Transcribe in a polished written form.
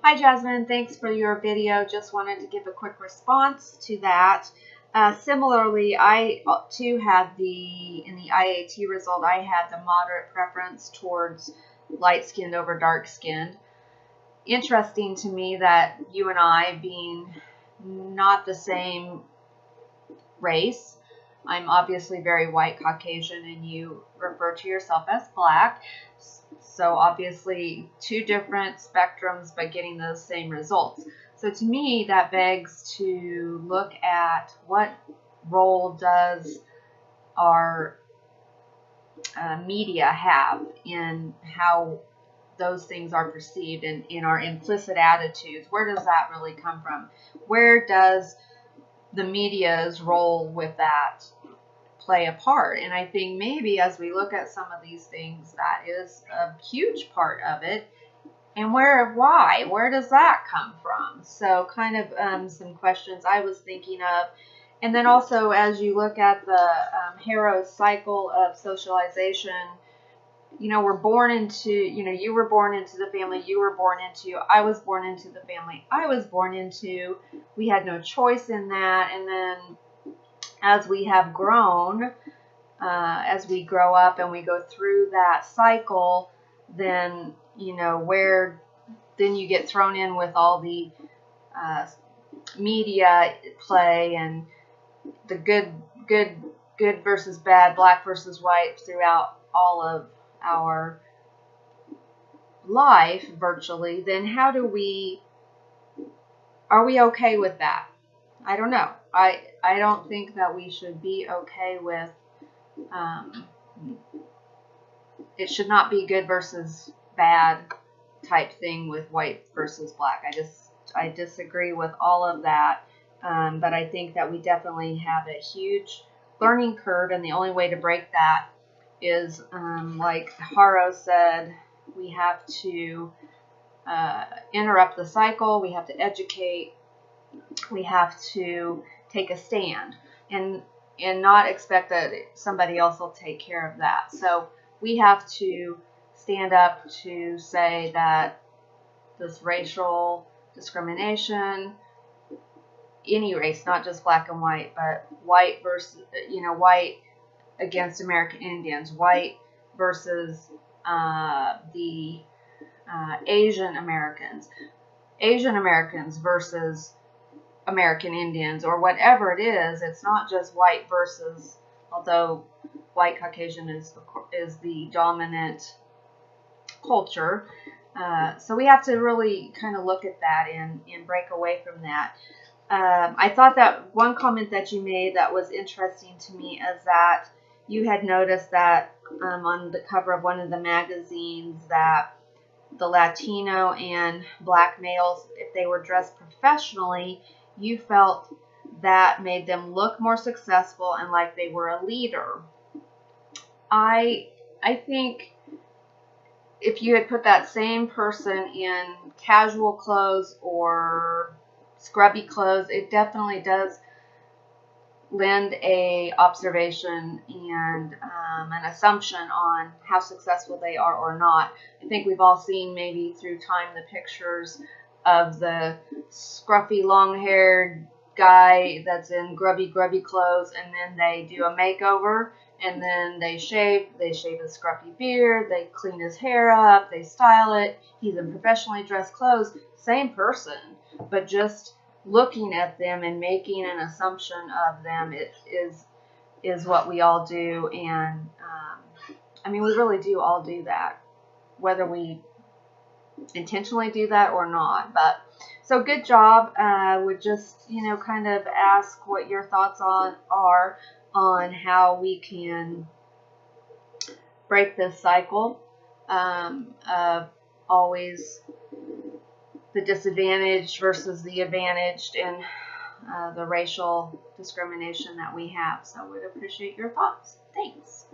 Hi Jasmine, thanks for your video. Just wanted to give a quick response to that. Similarly, I too had in the IAT result, I had the moderate preference towards light-skinned over dark-skinned. Interesting to me that you and I, being not the same race, I'm obviously very white Caucasian and you refer to yourself as black. So obviously two different spectrums, but getting those same results. So to me, that begs to look at what role does our media have in how those things are perceived and in our implicit attitudes. Where does that really come from? Where does the media's role with that play a part? And I think maybe as we look at some of these things, that is a huge part of it. And why? Where does that come from? So kind of some questions I was thinking of. And then also as you look at the Harrow's cycle of socialization, we're born into, you were born into the family you were born into. I was born into the family I was born into. We had no choice in that. And then as we have grown, as we grow up and we go through that cycle, then, then you get thrown in with all the media play and the good versus bad, black versus white throughout all of our life virtually. Then are we okay with that? I don't know. I don't think that we should be okay with, it should not be good versus bad type thing with white versus black. I disagree with all of that. But I think that we definitely have a huge learning curve, and the only way to break that is, like Harrow said, we have to interrupt the cycle, we have to educate, we have to take a stand and not expect that somebody else will take care of that. So we have to stand up to say that this racial discrimination, any race, not just black and white, but white versus, white against American Indians, white versus the Asian Americans versus American Indians, or whatever it is. It's not just white versus, although white Caucasian is the dominant culture. So we have to really kind of look at that and break away from that. I thought that one comment that you made that was interesting to me is that you had noticed that on the cover of one of the magazines that the Latino and black males, if they were dressed professionally, you felt that made them look more successful and like they were a leader. I think if you had put that same person in casual clothes or scrubby clothes, it definitely does lend a observation and an assumption on how successful they are or not. I think we've all seen maybe through time the pictures of the scruffy long-haired guy that's in grubby clothes, and then they do a makeover, and then they shave his scruffy beard, they clean his hair up, they style it, he's in professionally dressed clothes, same person, but just looking at them and making an assumption of them is what we all do. And I mean, we really do all do that, whether we intentionally do that or not. But so good job. Would just kind of ask what your thoughts are on how we can break this cycle of always the disadvantaged versus the advantaged, and the racial discrimination that we have. So I would appreciate your thoughts. Thanks.